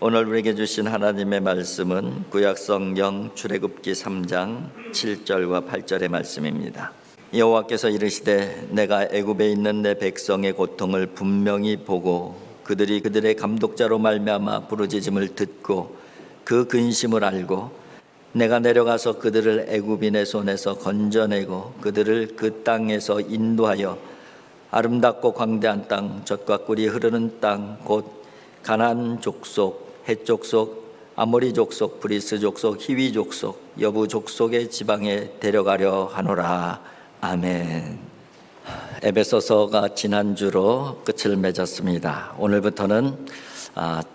오늘 우리에게 주신 하나님의 말씀은 구약성경 출애굽기 3장 7절과 8절의 말씀입니다. 여호와께서 이르시되 내가 애굽에 있는 내 백성의 고통을 분명히 보고 그들이 그들의 감독자로 말미암아 부르짖음을 듣고 그 근심을 알고 내가 내려가서 그들을 애굽인의 손에서 건져내고 그들을 그 땅에서 인도하여 아름답고 광대한 땅, 젖과 꿀이 흐르는 땅, 곧 가나안 족속, 헷 족속, 아모리 족속, 브리스 족속, 히위 족속, 여부 족속의 지방에 데려가려 하노라. 아멘. 에베소서가 지난주로 끝을 맺었습니다. 오늘부터는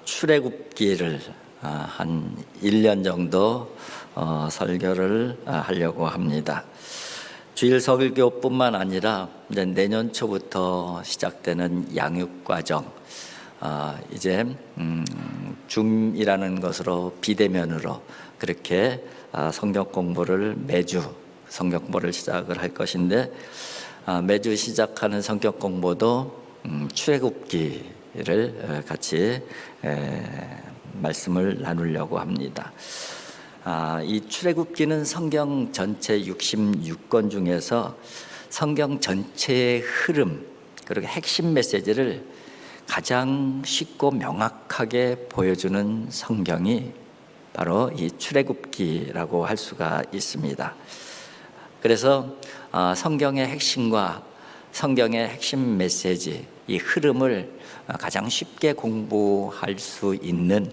출애굽기를 한 1년 정도 설교를 하려고 합니다. 주일 설교뿐만 아니라 내년 초부터 시작되는 양육과정, 이제 줌이라는 것으로 비대면으로 그렇게 성경 공부를 매주 성경 공부를 시작을 할 것인데, 매주 시작하는 성경 공부도 출애굽기를 같이 말씀을 나누려고 합니다. 이 출애굽기는 성경 전체 66권 중에서 성경 전체의 흐름 그리고 핵심 메시지를 가장 쉽고 명확하게 보여주는 성경이 바로 이 출애굽기라고 할 수가 있습니다. 그래서 성경의 핵심과 성경의 핵심 메시지, 이 흐름을 가장 쉽게 공부할 수 있는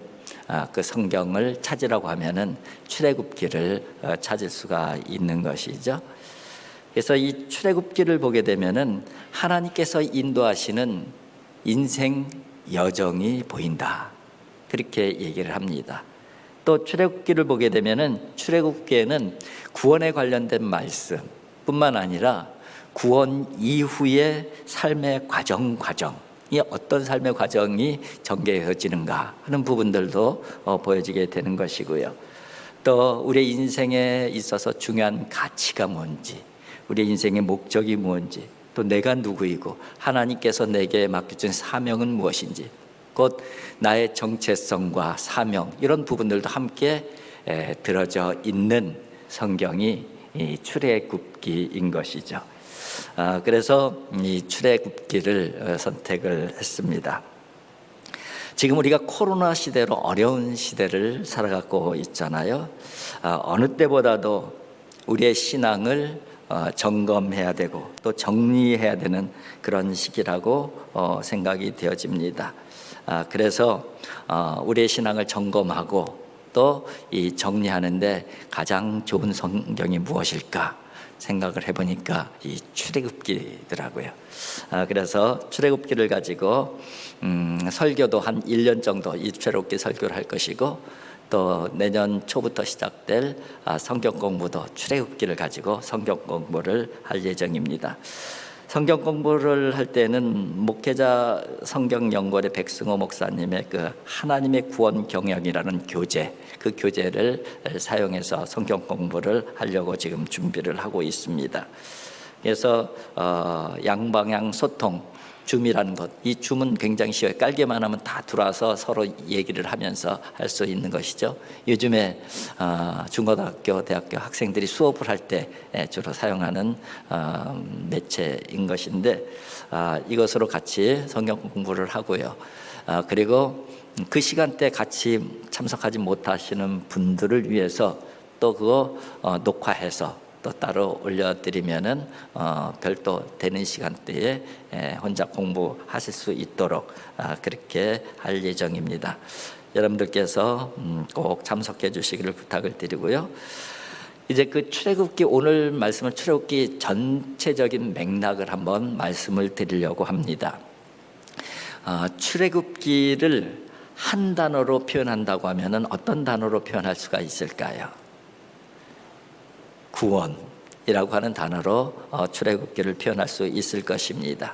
그 성경을 찾으라고 하면은 출애굽기를 찾을 수가 있는 것이죠. 그래서 이 출애굽기를 보게 되면은 하나님께서 인도하시는 인생 여정이 보인다, 그렇게 얘기를 합니다. 또 출애굽기를 보게 되면은 출애굽기에는 구원에 관련된 말씀뿐만 아니라 구원 이후의 삶의 과정이 어떤 삶의 과정이 전개해지는가 하는 부분들도 보여지게 되는 것이고요. 또 우리 인생에 있어서 중요한 가치가 뭔지, 우리 인생의 목적이 뭔지, 또 내가 누구이고 하나님께서 내게 맡겨준 사명은 무엇인지, 곧 나의 정체성과 사명, 이런 부분들도 함께 들어져 있는 성경이 이 출애굽기인 것이죠. 그래서 이 출애굽기를 선택을 했습니다. 지금 우리가 코로나 시대로 어려운 시대를 살아가고 있잖아요. 어느 때보다도 우리의 신앙을 점검해야 되고 또 정리해야 되는 그런 시기라고 생각이 되어집니다. 그래서 우리의 신앙을 점검하고 또 이 정리하는데 가장 좋은 성경이 무엇일까 생각을 해보니까 이 출애굽기더라고요. 그래서 출애굽기를 가지고 설교도 한 1년 정도 이 출애굽기 설교를 할 것이고, 또 내년 초부터 시작될 성경 공부도 출애굽기를 가지고 성경 공부를 할 예정입니다. 성경 공부를 할 때는 목회자 성경연구원의 백승호 목사님의 그 하나님의 구원 경영이라는 교재, 그 교재를 사용해서 성경 공부를 하려고 지금 준비를 하고 있습니다. 그래서 양방향 소통, 줌이라는 것, 이 줌은 굉장히 쉬워요. 깔기만 하면 다 들어와서 서로 얘기를 하면서 할 수 있는 것이죠. 요즘에 중고등학교, 대학교 학생들이 수업을 할 때 주로 사용하는 매체인 것인데, 이것으로 같이 성경 공부를 하고요. 그리고 그 시간대 같이 참석하지 못하시는 분들을 위해서 또 그거 녹화해서 또 따로 올려드리면은 별도 되는 시간대에 혼자 공부하실 수 있도록 그렇게 할 예정입니다. 여러분들께서 꼭 참석해 주시기를 부탁을 드리고요. 이제 그 출애굽기, 오늘 말씀은 출애굽기 전체적인 맥락을 한번 말씀을 드리려고 합니다. 출애굽기를 한 단어로 표현한다고 하면은 어떤 단어로 표현할 수가 있을까요? 구원이라고 하는 단어로 출애굽기를 표현할 수 있을 것입니다.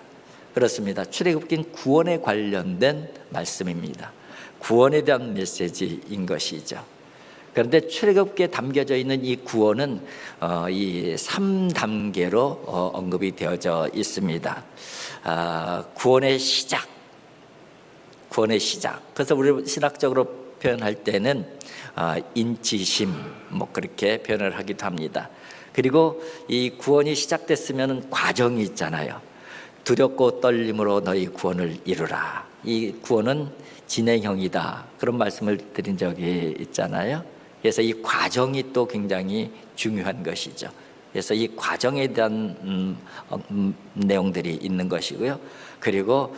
그렇습니다. 출애굽기는 구원에 관련된 말씀입니다. 구원에 대한 메시지인 것이죠. 그런데 출애굽기에 담겨져 있는 이 구원은 이 3단계로 언급이 되어져 있습니다. 구원의 시작. 그래서 우리 신학적으로 표현할 때는 인치심 뭐 그렇게 표현을 하기도 합니다. 그리고 이 구원이 시작됐으면 과정이 있잖아요. 두렵고 떨림으로 너희 구원을 이루라. 이 구원은 진행형이다. 그런 말씀을 드린 적이 있잖아요. 그래서 이 과정이 또 굉장히 중요한 것이죠. 그래서 이 과정에 대한 내용들이 있는 것이고요. 그리고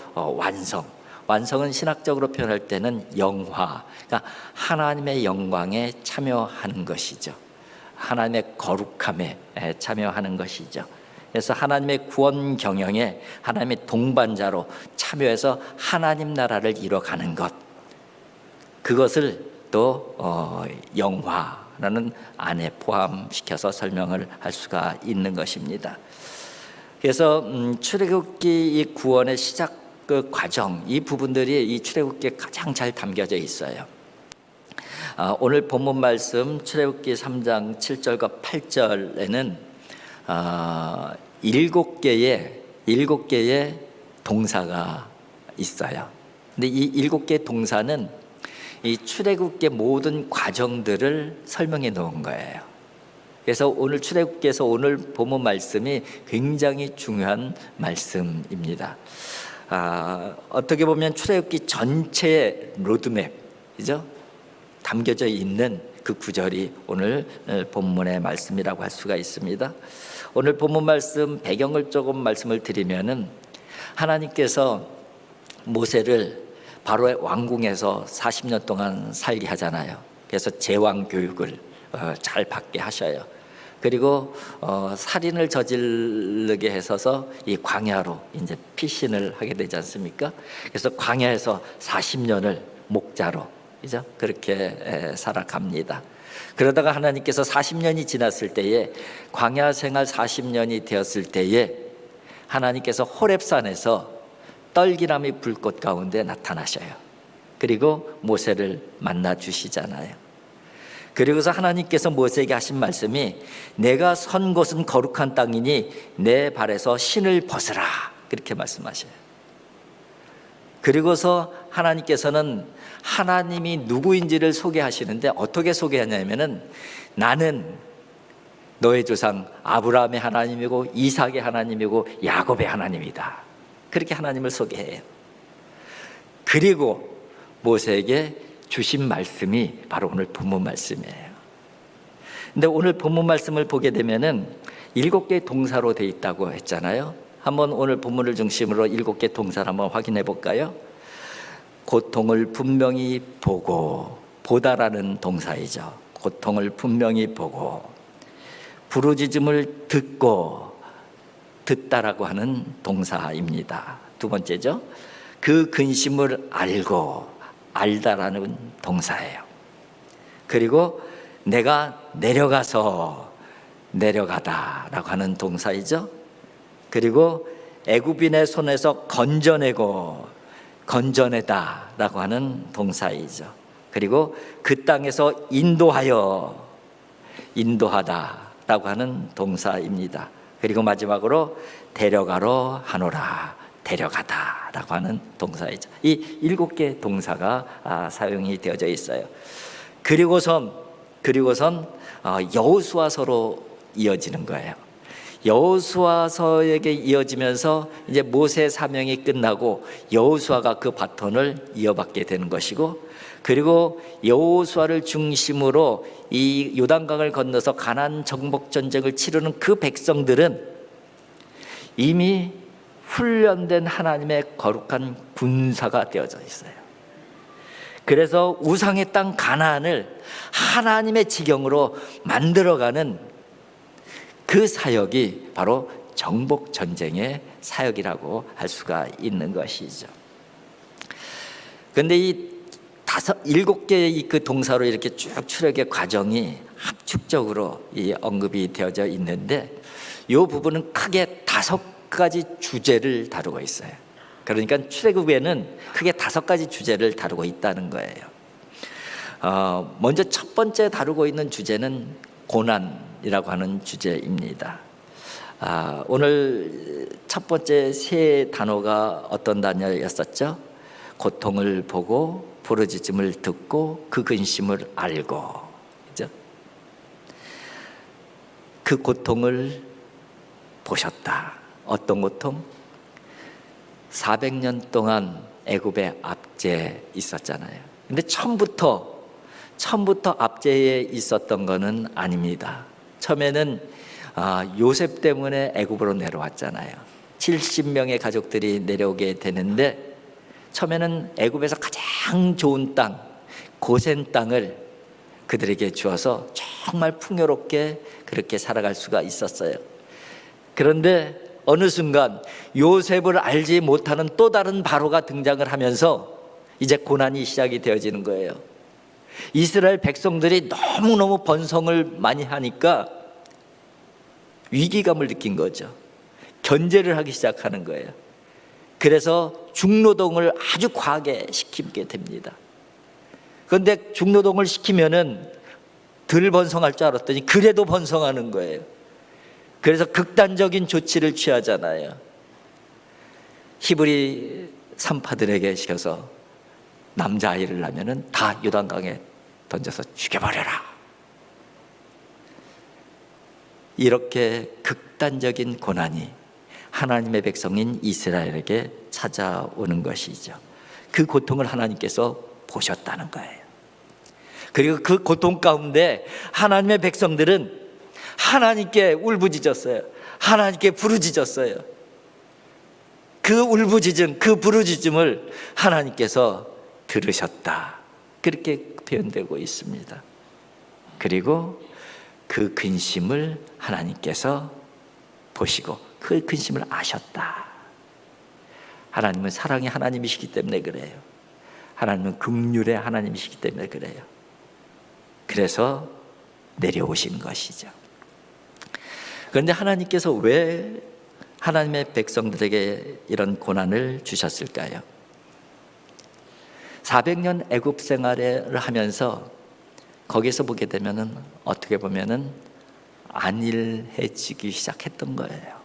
완성은 신학적으로 표현할 때는 영화, 그러니까 하나님의 영광에 참여하는 것이죠. 하나님의 거룩함에 참여하는 것이죠. 그래서 하나님의 구원 경영에 하나님의 동반자로 참여해서 하나님 나라를 이뤄가는 것, 그것을 또 영화라는 안에 포함시켜서 설명을 할 수가 있는 것입니다. 그래서 출애굽기 이 구원의 시작 그 과정, 이 부분들이 이 출애굽기에 가장 잘 담겨져 있어요. 오늘 본문 말씀 출애굽기 3장 7절과 8절에는 7개의 동사가 있어요. 근데 이 7개의 동사는 이 출애굽기의 모든 과정들을 설명해 놓은 거예요. 그래서 오늘 출애굽기에서 오늘 본문 말씀이 굉장히 중요한 말씀입니다. 어떻게 보면 출애굽기 전체의 로드맵이죠. 담겨져 있는 그 구절이 오늘 본문의 말씀이라고 할 수가 있습니다. 오늘 본문 말씀 배경을 조금 말씀을 드리면은 하나님께서 모세를 바로의 왕궁에서 40년 동안 살게 하잖아요. 그래서 제왕 교육을 잘 받게 하셔요. 그리고 살인을 저지르게 해서서 이 광야로 이제 피신을 하게 되지 않습니까? 그래서 광야에서 40년을 목자로 그죠? 그렇게 살아갑니다. 그러다가 하나님께서 40년이 지났을 때에 광야 생활 40년이 되었을 때에 하나님께서 호렙산에서 떨기나무 불꽃 가운데 나타나셔요. 그리고 모세를 만나 주시잖아요. 그리고서 하나님께서 모세에게 하신 말씀이 내가 선 곳은 거룩한 땅이니 내 발에서 신을 벗으라. 그렇게 말씀하셔요. 그리고서 하나님께서는 하나님이 누구인지를 소개하시는데 어떻게 소개하냐면은 나는 너의 조상 아브라함의 하나님이고 이삭의 하나님이고 야곱의 하나님이다. 그렇게 하나님을 소개해요. 그리고 모세에게 주신 말씀이 바로 오늘 본문 말씀이에요. 근데 오늘 본문 말씀을 보게 되면은 7개의 동사로 되어 있다고 했잖아요. 한번 오늘 본문을 중심으로 7개 동사를 한번 확인해 볼까요? 고통을 분명히 보고, 보다라는 동사이죠. 고통을 분명히 보고, 부르짖음을 듣고, 듣다라고 하는 동사입니다. 두 번째죠. 그 근심을 알고, 알다라는 동사예요. 그리고 내가 내려가다라고 하는 동사이죠. 그리고 애굽인의 손에서 건져내다라고 하는 동사이죠. 그리고 그 땅에서 인도하다라고 하는 동사입니다. 그리고 마지막으로 데려가러 하노라, 데려가다라고 하는 동사이죠. 이 7개 동사가 사용이 되어져 있어요. 그리고선 여호수아서로 이어지는 거예요. 여호수아서에게 이어지면서 이제 모세 사명이 끝나고 여호수아가 그 바톤을 이어받게 되는 것이고, 그리고 여호수아를 중심으로 이 요단강을 건너서 가나안 정복 전쟁을 치르는 그 백성들은 이미 훈련된 하나님의 거룩한 군사가 되어져 있어요. 그래서 우상의 땅 가나안을 하나님의 지경으로 만들어가는 그 사역이 바로 정복 전쟁의 사역이라고 할 수가 있는 것이죠. 그런데 이 7개의 그 동사로 이렇게 쭉 출애굽의 과정이 합축적으로 이 언급이 되어져 있는데, 이 부분은 크게 5가지 주제를 다루고 있어요. 그러니까 출애굽에는 크게 5가지 주제를 다루고 있다는 거예요. 먼저 첫 번째 다루고 있는 주제는 고난이라고 하는 주제입니다. 오늘 첫 번째 세 단어가 어떤 단어였었죠? 고통을 보고, 부르짖음을 듣고 그 근심을 알고, 그죠? 그 고통을 보셨다. 어떤 고통? 400년 동안 애굽에 압제에 있었잖아요. 근데 처음부터 압제에 있었던 거는 아닙니다. 처음에는 요셉 때문에 애굽으로 내려왔잖아요. 70명의 가족들이 내려오게 되는데, 처음에는 애굽에서 가장 좋은 땅, 고센 땅을 그들에게 주어서 정말 풍요롭게 그렇게 살아갈 수가 있었어요. 그런데 어느 순간 요셉을 알지 못하는 또 다른 바로가 등장을 하면서 이제 고난이 시작이 되어지는 거예요. 이스라엘 백성들이 너무너무 번성을 많이 하니까 위기감을 느낀 거죠. 견제를 하기 시작하는 거예요. 그래서 중노동을 아주 과하게 시키게 됩니다. 그런데 중노동을 시키면은 덜 번성할 줄 알았더니 그래도 번성하는 거예요. 그래서 극단적인 조치를 취하잖아요. 히브리 산파들에게 시켜서 남자아이를 낳으면은 다 요단강에 던져서 죽여버려라. 이렇게 극단적인 고난이 하나님의 백성인 이스라엘에게 찾아오는 것이죠. 그 고통을 하나님께서 보셨다는 거예요. 그리고 그 고통 가운데 하나님의 백성들은 하나님께 울부짖었어요. 하나님께 부르짖었어요. 그 울부짖음, 그 부르짖음을 하나님께서 들으셨다. 그렇게 표현되고 있습니다. 그리고 그 근심을 하나님께서 보시고 그 근심을 아셨다. 하나님은 사랑의 하나님이시기 때문에 그래요. 하나님은 긍휼의 하나님이시기 때문에 그래요. 그래서 내려오신 것이죠. 그런데 하나님께서 왜 하나님의 백성들에게 이런 고난을 주셨을까요? 400년 애굽 생활을 하면서 거기서 보게 되면은 어떻게 보면은 안일해지기 시작했던 거예요.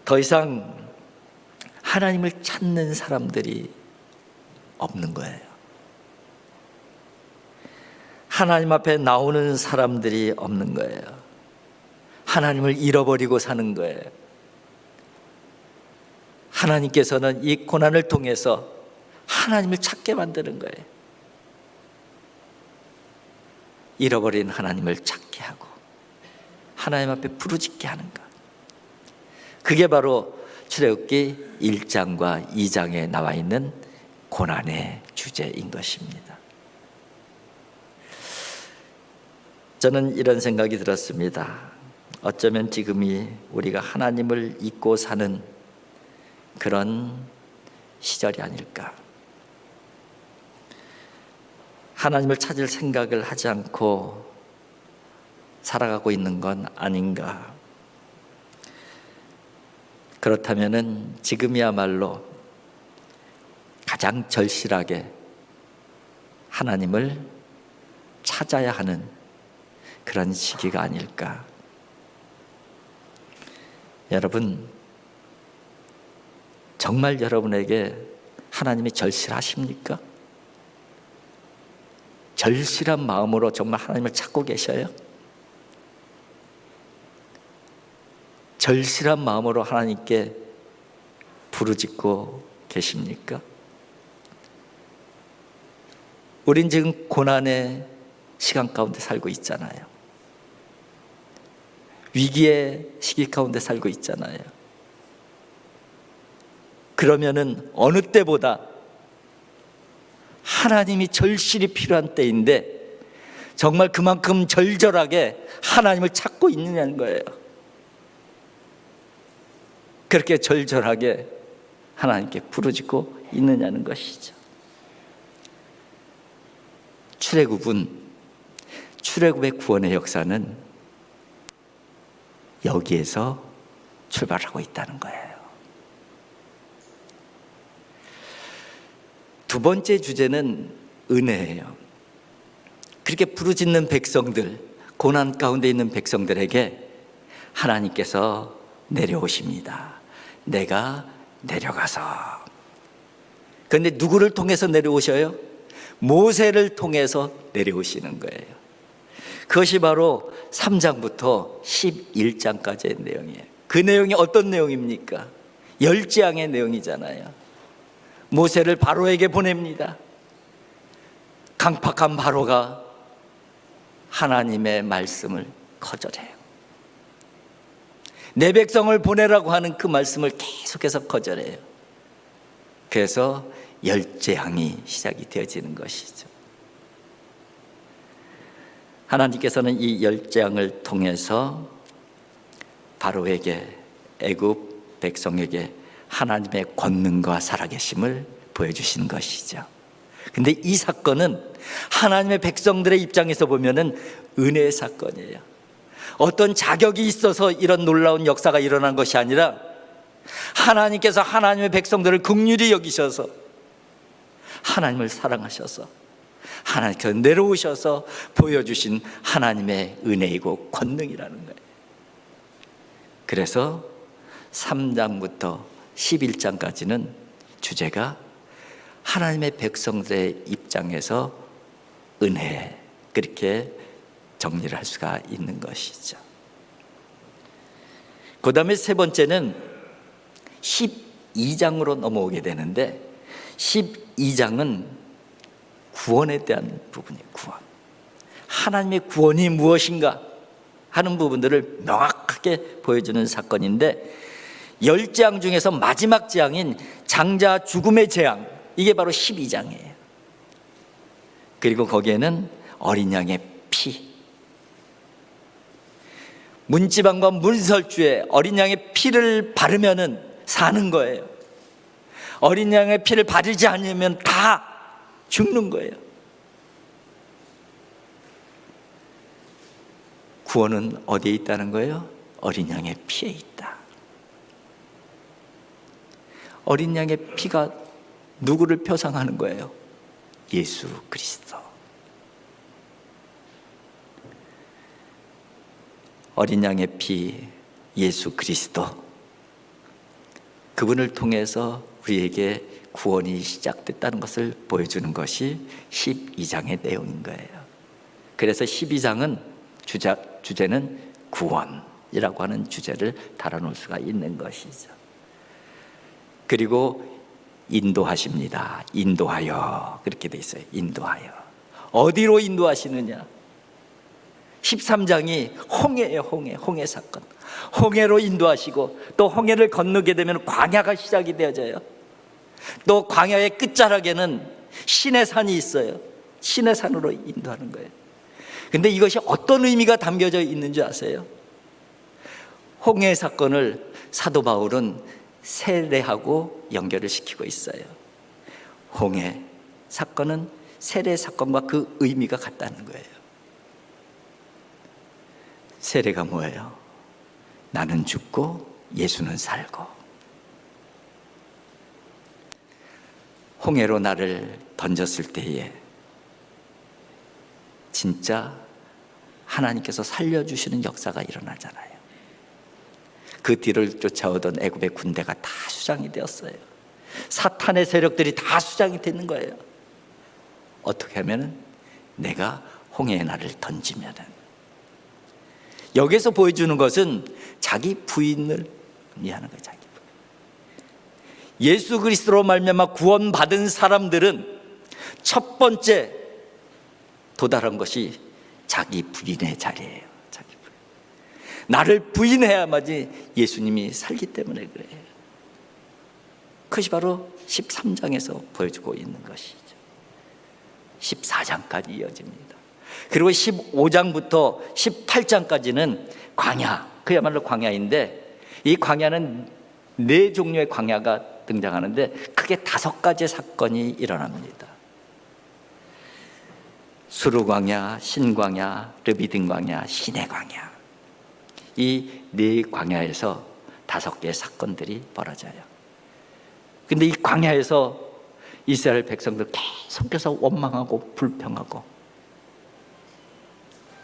더 이상 하나님을 찾는 사람들이 없는 거예요. 하나님 앞에 나오는 사람들이 없는 거예요. 하나님을 잃어버리고 사는 거예요. 하나님께서는 이 고난을 통해서 하나님을 찾게 만드는 거예요. 잃어버린 하나님을 찾게 하고 하나님 앞에 부르짖게 하는 것. 그게 바로 출애굽기 1장과 2장에 나와 있는 고난의 주제인 것입니다. 저는 이런 생각이 들었습니다. 어쩌면 지금이 우리가 하나님을 잊고 사는 그런 시절이 아닐까. 하나님을 찾을 생각을 하지 않고 살아가고 있는 건 아닌가. 그렇다면은 지금이야말로 가장 절실하게 하나님을 찾아야 하는 그런 시기가 아닐까. 여러분, 정말 여러분에게 하나님이 절실하십니까? 절실한 마음으로 정말 하나님을 찾고 계셔요? 절실한 마음으로 하나님께 부르짖고 계십니까? 우린 지금 고난의 시간 가운데 살고 있잖아요. 위기의 시기 가운데 살고 있잖아요. 그러면은 어느 때보다 하나님이 절실히 필요한 때인데 정말 그만큼 절절하게 하나님을 찾고 있느냐는 거예요. 그렇게 절절하게 하나님께 부르짖고 있느냐는 것이죠. 출애굽의 구원의 역사는 여기에서 출발하고 있다는 거예요. 두 번째 주제는 은혜예요. 그렇게 부르짖는 백성들, 고난 가운데 있는 백성들에게 하나님께서 내려오십니다. 내가 내려가서 그런데 누구를 통해서 내려오셔요? 모세를 통해서 내려오시는 거예요. 그것이 바로 3장부터 11장까지의 내용이에요. 그 내용이 어떤 내용입니까? 열재앙의 내용이잖아요. 모세를 바로에게 보냅니다. 강팍한 바로가 하나님의 말씀을 거절해요. 내 백성을 보내라고 하는 그 말씀을 계속해서 거절해요. 그래서 열재앙이 시작이 되어지는 것이죠. 하나님께서는 이 열재앙을 통해서 바로에게, 애굽 백성에게 하나님의 권능과 살아계심을 보여주신 것이죠. 근데 이 사건은 하나님의 백성들의 입장에서 보면은 은혜의 사건이에요. 어떤 자격이 있어서 이런 놀라운 역사가 일어난 것이 아니라 하나님께서 하나님의 백성들을 긍휼히 여기셔서 하나님을 사랑하셔서 하나님께서 내려오셔서 보여주신 하나님의 은혜이고 권능이라는 거예요. 그래서 3장부터 11장까지는 주제가 하나님의 백성들의 입장에서 은혜, 그렇게 정리를 할 수가 있는 것이죠. 그 다음에 세 번째는 12장으로 넘어오게 되는데, 12장은 구원에 대한 부분이에요. 구원. 하나님의 구원이 무엇인가 하는 부분들을 명확하게 보여주는 사건인데, 10재앙 중에서 마지막 재앙인 장자 죽음의 재앙, 이게 바로 12장이에요. 그리고 거기에는 어린 양의 피, 문지방과 문설주에 어린 양의 피를 바르면은 사는 거예요. 어린 양의 피를 바르지 않으면 다 죽는 거예요. 구원은 어디에 있다는 거예요? 어린 양의 피에 있다. 어린 양의 피가 누구를 표상하는 거예요? 예수 그리스도. 어린 양의 피, 예수 그리스도, 그분을 통해서 우리에게 구원이 시작됐다는 것을 보여주는 것이 12장의 내용인 거예요. 그래서 12장은 주제는 구원이라고 하는 주제를 다뤄놓을 수가 있는 것이죠. 그리고 인도하십니다. 인도하여, 그렇게 돼 있어요. 인도하여. 어디로 인도하시느냐? 13장이 홍해예요. 홍해 사건. 홍해로 인도하시고, 또 홍해를 건너게 되면 광야가 시작이 되어져요. 또 광야의 끝자락에는 신의 산이 있어요. 신의 산으로 인도하는 거예요. 근데 이것이 어떤 의미가 담겨져 있는 줄 아세요? 홍해 사건을 사도 바울은 세례하고 연결을 시키고 있어요. 홍해 사건은 세례 사건과 그 의미가 같다는 거예요. 세례가 뭐예요? 나는 죽고 예수는 살고, 홍해로 나를 던졌을 때에 진짜 하나님께서 살려주시는 역사가 일어나잖아요. 그 뒤를 쫓아오던 애굽의 군대가 다 수장이 되었어요. 사탄의 세력들이 다 수장이 되는 거예요. 어떻게 하면은 내가 홍해의 나를 던지면은, 여기서 보여주는 것은 자기 부인을 의미하는 거예요. 자기 부인. 예수 그리스도로 말미암아 구원받은 사람들은 첫 번째 도달한 것이 자기 부인의 자리예요. 자기 부인. 나를 부인해야만이 예수님이 살기 때문에 그래요. 그것이 바로 13장에서 보여주고 있는 것이죠. 14장까지 이어집니다. 그리고 15장부터 18장까지는 광야, 그야말로 광야인데, 이 광야는 4종류의 광야가 등장하는데 크게 5가지의 사건이 일어납니다. 수르광야, 신광야, 르비딘 광야, 신의 광야. 이 4광야에서 5개의 사건들이 벌어져요. 근데 이 광야에서 이스라엘 백성들 계속해서 원망하고 불평하고,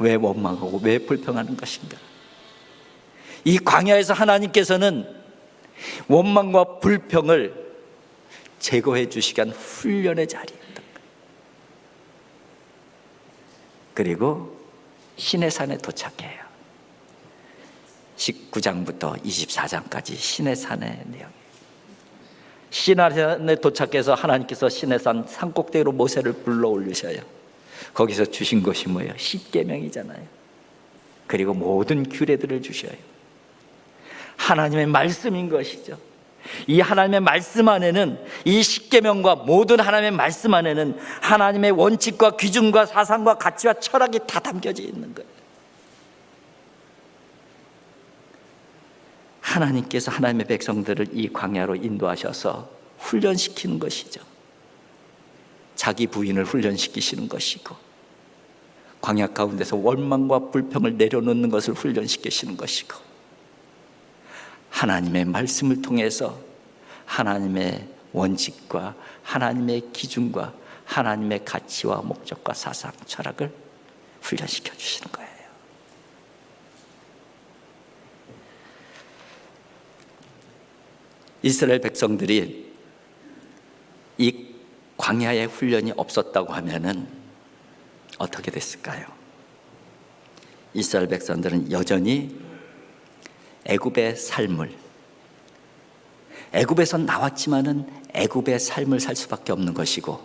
왜 원망하고 왜 불평하는 것인가? 이 광야에서 하나님께서는 원망과 불평을 제거해 주시기 위한 훈련의 자리였던 거예요. 그리고 시내산에 도착해요. 19장부터 24장까지 시내산의 내용이에요. 시내산에 도착해서 하나님께서 시내산 산꼭대기로 모세를 불러 올리셔요. 거기서 주신 것이 뭐예요? 십계명이잖아요. 그리고 모든 규례들을 주셔요. 하나님의 말씀인 것이죠. 이 하나님의 말씀 안에는, 이 십계명과 모든 하나님의 말씀 안에는 하나님의 원칙과 기준과 사상과 가치와 철학이 다 담겨져 있는 거예요. 하나님께서 하나님의 백성들을 이 광야로 인도하셔서 훈련시키는 것이죠. 자기 부인을 훈련시키시는 것이고, 광야 가운데서 원망과 불평을 내려놓는 것을 훈련시키시는 것이고, 하나님의 말씀을 통해서 하나님의 원칙과 하나님의 기준과 하나님의 가치와 목적과 사상, 철학을 훈련시켜 주시는 거예요. 이스라엘 백성들이 이 광야의 훈련이 없었다고 하면은 어떻게 됐을까요? 이스라엘 백성들은 여전히 애굽의 삶을, 애굽에서 나왔지만은 애굽의 삶을 살 수밖에 없는 것이고,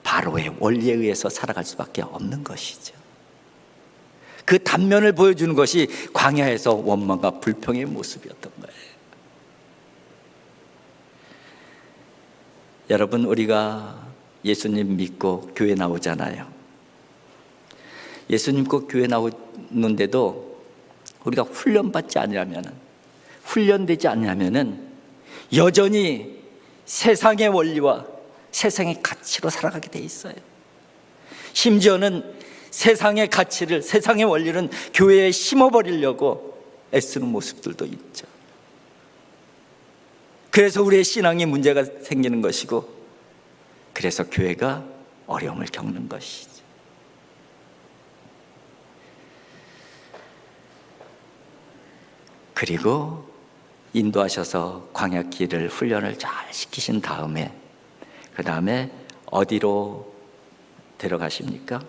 바로의 원리에 의해서 살아갈 수밖에 없는 것이죠. 그 단면을 보여주는 것이 광야에서 원망과 불평의 모습이었던 거예요. 여러분, 우리가 예수님 믿고 교회 나오잖아요. 예수님 믿고 교회 나오는데도 우리가 훈련받지 않으려면, 훈련되지 않으려면 여전히 세상의 원리와 세상의 가치로 살아가게 돼 있어요. 심지어는 세상의 가치를, 세상의 원리는 교회에 심어버리려고 애쓰는 모습들도 있죠. 그래서 우리의 신앙에 문제가 생기는 것이고, 그래서 교회가 어려움을 겪는 것이죠. 그리고 인도하셔서 광야 길을 훈련을 잘 시키신 다음에, 그 다음에 어디로 데려가십니까?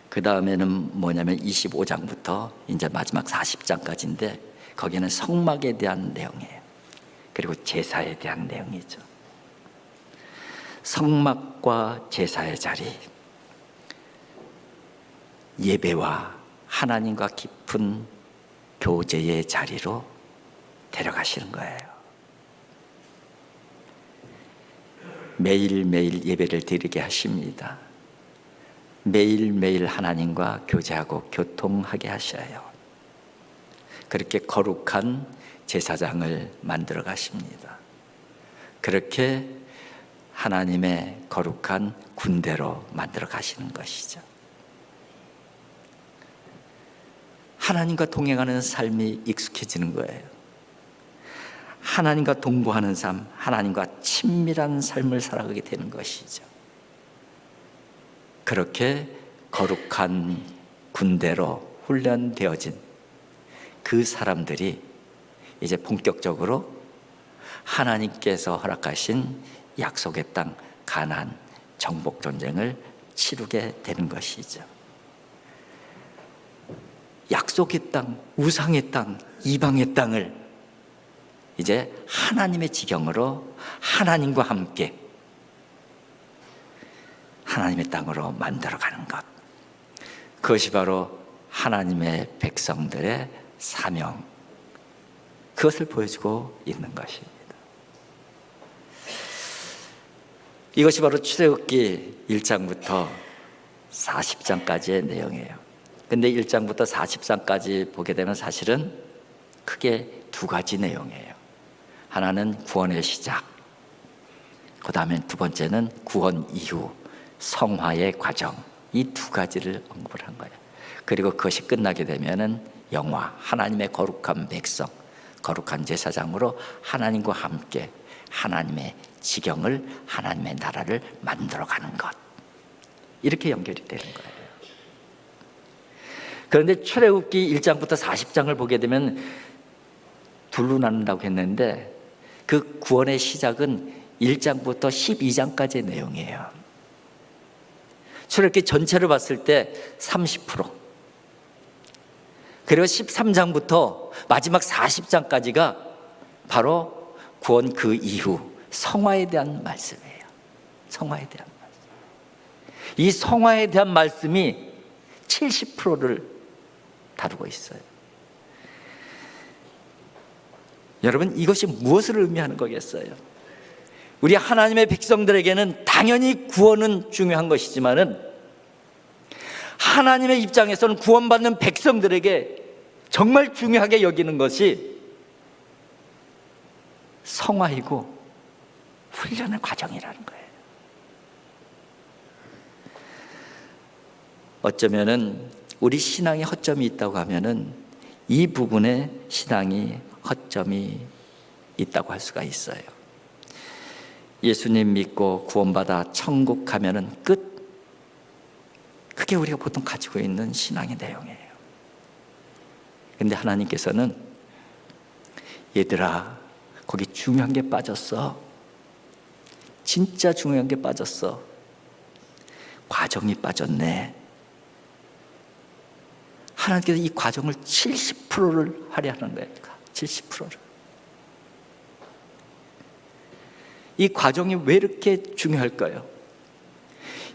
그 다음에는 뭐냐면 25장부터 이제 마지막 40장까지인데, 거기는 성막에 대한 내용이에요. 그리고 제사에 대한 내용이죠. 성막과 제사의 자리, 예배와 하나님과 깊은 교제의 자리로 데려가시는 거예요. 매일매일 예배를 드리게 하십니다. 매일매일 하나님과 교제하고 교통하게 하셔요. 그렇게 거룩한 제사장을 만들어 가십니다. 그렇게 하나님의 거룩한 군대로 만들어 가시는 것이죠. 하나님과 동행하는 삶이 익숙해지는 거예요. 하나님과 동거하는 삶, 하나님과 친밀한 삶을 살아가게 되는 것이죠. 그렇게 거룩한 군대로 훈련되어진 그 사람들이 이제 본격적으로 하나님께서 허락하신 약속의 땅 가나안 정복 전쟁을 치르게 되는 것이죠. 약속의 땅, 우상의 땅, 이방의 땅을 이제 하나님의 지경으로 하나님과 함께 하나님의 땅으로 만들어가는 것, 그것이 바로 하나님의 백성들의 사명, 그것을 보여주고 있는 것입니다. 이것이 바로 출애굽기 1장부터 40장까지의 내용이에요. 근데 1장부터 40장까지 보게 되면 사실은 크게 두 가지 내용이에요. 하나는 구원의 시작, 그 다음에 두 번째는 구원 이후 성화의 과정, 이 두 가지를 언급을 한 거예요. 그리고 그것이 끝나게 되면은 영화, 하나님의 거룩한 백성, 거룩한 제사장으로 하나님과 함께 하나님의 지경을, 하나님의 나라를 만들어가는 것, 이렇게 연결이 되는 거예요. 그런데 출애굽기 1장부터 40장을 보게 되면 둘로 나눈다고 했는데, 그 구원의 시작은 1장부터 12장까지의 내용이에요. 출애굽기 전체를 봤을 때 30%, 그리고 13장부터 마지막 40장까지가 바로 구원 그 이후 성화에 대한 말씀이에요. 성화에 대한 말씀. 이 성화에 대한 말씀이 70%를 다루고 있어요. 여러분, 이것이 무엇을 의미하는 거겠어요? 우리 하나님의 백성들에게는 당연히 구원은 중요한 것이지만은 하나님의 입장에서는 구원받는 백성들에게 정말 중요하게 여기는 것이 성화이고 훈련의 과정이라는 거예요. 어쩌면은 우리 신앙에 허점이 있다고 하면은 이 부분에 신앙이 허점이 있다고 할 수가 있어요. 예수님 믿고 구원받아 천국 가면은 끝. 그게 우리가 보통 가지고 있는 신앙의 내용이에요. 근데 하나님께서는 얘들아, 거기 중요한 게 빠졌어. 진짜 중요한 게 빠졌어. 과정이 빠졌네. 하나님께서 이 과정을 70%를 할애하는 거예요. 70%를. 이 과정이 왜 이렇게 중요할까요?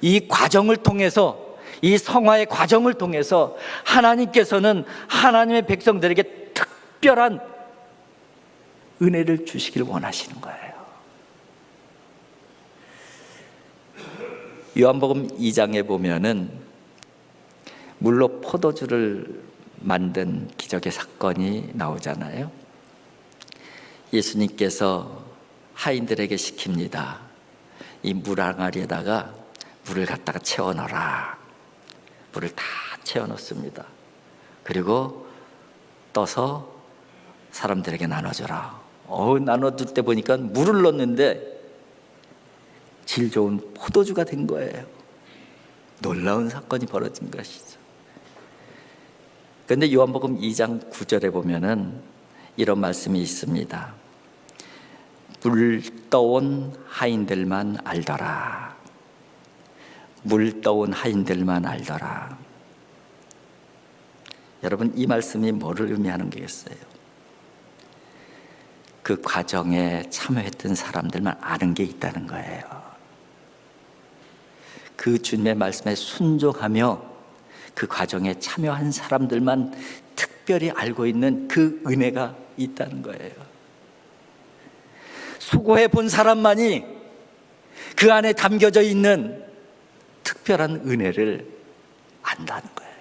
이 과정을 통해서, 이 성화의 과정을 통해서 하나님께서는 하나님의 백성들에게 특별한 은혜를 주시길 원하시는 거예요. 요한복음 2장에 보면은 물로 포도주를 만든 기적의 사건이 나오잖아요. 예수님께서 하인들에게 시킵니다. 이 물 항아리에다가 물을 갖다가 채워 넣어라. 물을 다 채워 넣습니다. 그리고 떠서 사람들에게 나눠줘라. 나눠줄 때 보니까 물을 넣었는데 질 좋은 포도주가 된 거예요. 놀라운 사건이 벌어진 것이죠. 그런데 요한복음 2장 9절에 보면은 이런 말씀이 있습니다. 물 떠온 하인들만 알더라. 물 떠온 하인들만 알더라. 여러분, 이 말씀이 뭐를 의미하는 거겠어요? 그 과정에 참여했던 사람들만 아는 게 있다는 거예요. 그 주님의 말씀에 순종하며 그 과정에 참여한 사람들만 특별히 알고 있는 그 은혜가 있다는 거예요. 수고해 본 사람만이 그 안에 담겨져 있는 특별한 은혜를 안다는 거예요.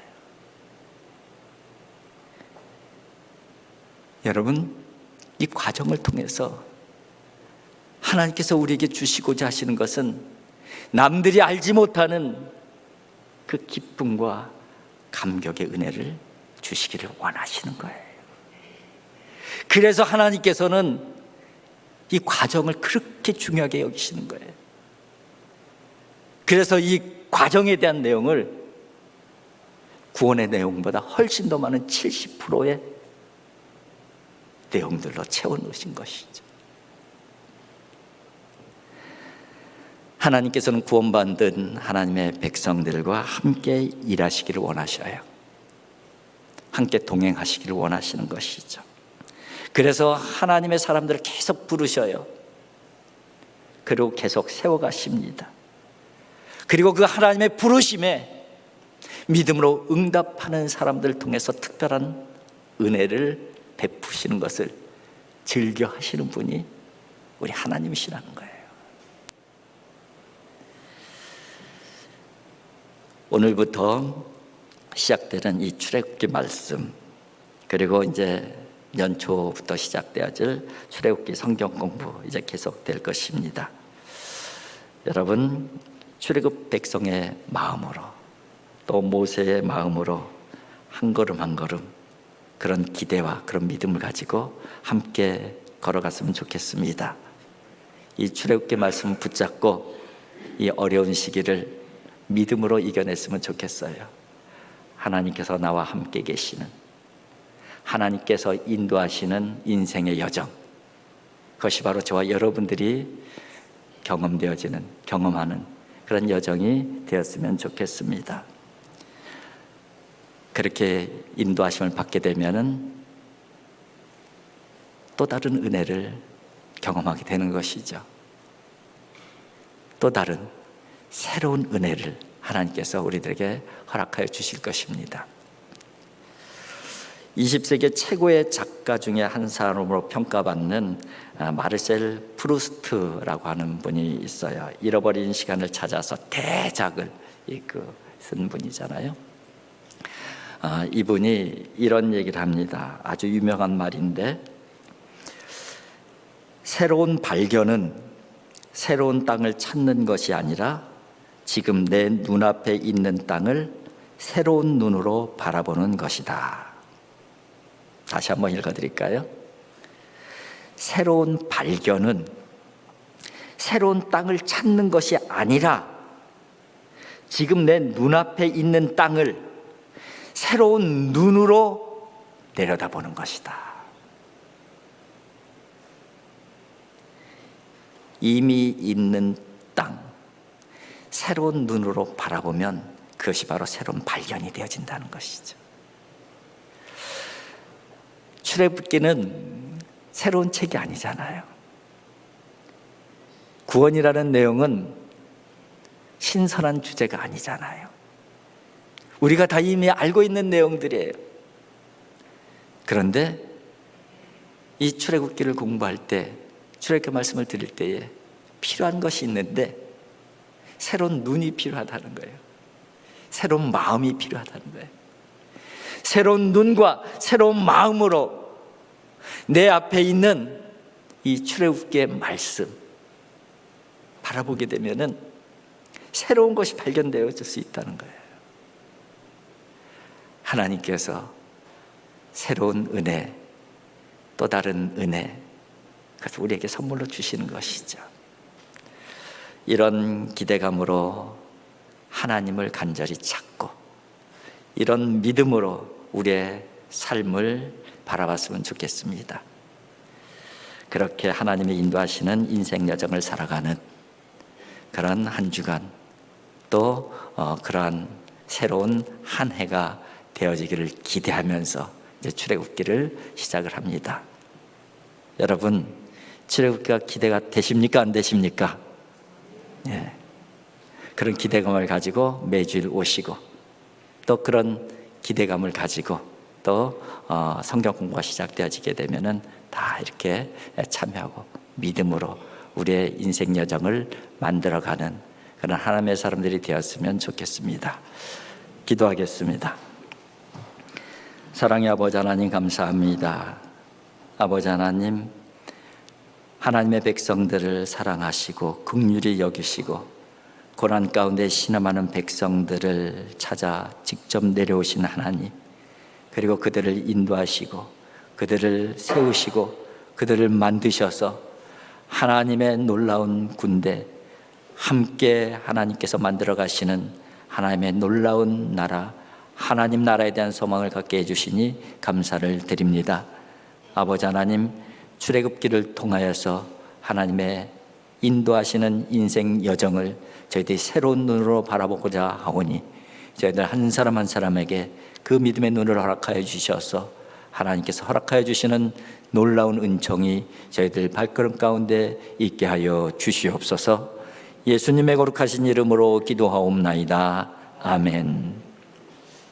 여러분, 이 과정을 통해서 하나님께서 우리에게 주시고자 하시는 것은 남들이 알지 못하는 그 기쁨과 감격의 은혜를 주시기를 원하시는 거예요. 그래서 하나님께서는 이 과정을 그렇게 중요하게 여기시는 거예요. 그래서 이 과정에 대한 내용을 구원의 내용보다 훨씬 더 많은 70%의 내용들로 채워 넣으신 것이죠. 하나님께서는 구원받은 하나님의 백성들과 함께 일하시기를 원하셔요. 함께 동행하시기를 원하시는 것이죠. 그래서 하나님의 사람들을 계속 부르셔요. 그리고 계속 세워가십니다. 그리고 그 하나님의 부르심에 믿음으로 응답하는 사람들을 통해서 특별한 은혜를 베푸시는 것을 즐겨 하시는 분이 우리 하나님이시라는 거예요. 오늘부터 시작되는 이 출애굽기 말씀, 그리고 이제 연초부터 시작되어질 출애굽기 성경 공부 이제 계속될 것입니다. 여러분, 출애굽 백성의 마음으로 또 모세의 마음으로 한 걸음 한 걸음 그런 기대와 그런 믿음을 가지고 함께 걸어갔으면 좋겠습니다. 이 출애굽기 말씀을 붙잡고 이 어려운 시기를 믿음으로 이겨냈으면 좋겠어요. 하나님께서 나와 함께 계시는, 하나님께서 인도하시는 인생의 여정, 그것이 바로 저와 여러분들이 경험하는 그런 여정이 되었으면 좋겠습니다. 그렇게 인도하심을 받게 되면은 또 다른 은혜를 경험하게 되는 것이죠. 또 다른 새로운 은혜를 하나님께서 우리들에게 허락하여 주실 것입니다. 20세기 최고의 작가 중에 한 사람으로 평가받는 마르셀 프루스트라고 하는 분이 있어요. 잃어버린 시간을 찾아서 대작을 쓴 분이잖아요. 이분이 이런 얘기를 합니다. 아주 유명한 말인데, 새로운 발견은 새로운 땅을 찾는 것이 아니라 지금 내 눈앞에 있는 땅을 새로운 눈으로 바라보는 것이다. 다시 한번 읽어드릴까요? 새로운 발견은 새로운 땅을 찾는 것이 아니라 지금 내 눈앞에 있는 땅을 새로운 눈으로 내려다보는 것이다. 이미 있는 땅, 새로운 눈으로 바라보면 그것이 바로 새로운 발견이 되어진다는 것이죠. 출애굽기는 새로운 책이 아니잖아요. 구원이라는 내용은 신선한 주제가 아니잖아요. 우리가 다 이미 알고 있는 내용들이에요. 그런데 이 출애굽기를 공부할 때, 출애굽기 말씀을 드릴 때에 필요한 것이 있는데 새로운 눈이 필요하다는 거예요. 새로운 마음이 필요하다는 거예요. 새로운 눈과 새로운 마음으로 내 앞에 있는 이 출애굽기의 말씀 바라보게 되면은 새로운 것이 발견되어질 수 있다는 거예요. 하나님께서 새로운 은혜, 또 다른 은혜, 그래서 우리에게 선물로 주시는 것이죠. 이런 기대감으로 하나님을 간절히 찾고 이런 믿음으로 우리의 삶을 바라봤으면 좋겠습니다. 그렇게 하나님이 인도하시는 인생 여정을 살아가는 그런 한 주간, 또 그러한 새로운 한 해가 되어지기를 기대하면서 이제 출애굽기를 시작을 합니다. 여러분, 출애굽기가 기대가 되십니까? 안 되십니까? 예. 그런 기대감을 가지고 매주일 오시고 또 그런 기대감을 가지고 또 성경 공부가 시작되어지게 되면은 다 이렇게 참여하고 믿음으로 우리의 인생 여정을 만들어가는 그런 하나님의 사람들이 되었으면 좋겠습니다. 기도하겠습니다. 사랑의 아버지 하나님, 감사합니다. 아버지 하나님, 하나님의 백성들을 사랑하시고 긍휼히 여기시고 고난 가운데 신음하는 백성들을 찾아 직접 내려오신 하나님, 그리고 그들을 인도하시고 그들을 세우시고 그들을 만드셔서 하나님의 놀라운 군대, 함께 하나님께서 만들어 가시는 하나님의 놀라운 나라, 하나님 나라에 대한 소망을 갖게 해주시니 감사를 드립니다. 아버지 하나님, 출애굽기를 통하여서 하나님의 인도하시는 인생 여정을 저희들이 새로운 눈으로 바라보고자 하오니 저희들 한 사람 한 사람에게 그 믿음의 눈을 허락하여 주셔서 하나님께서 허락하여 주시는 놀라운 은총이 저희들 발걸음 가운데 있게 하여 주시옵소서. 예수님의 거룩하신 이름으로 기도하옵나이다. 아멘.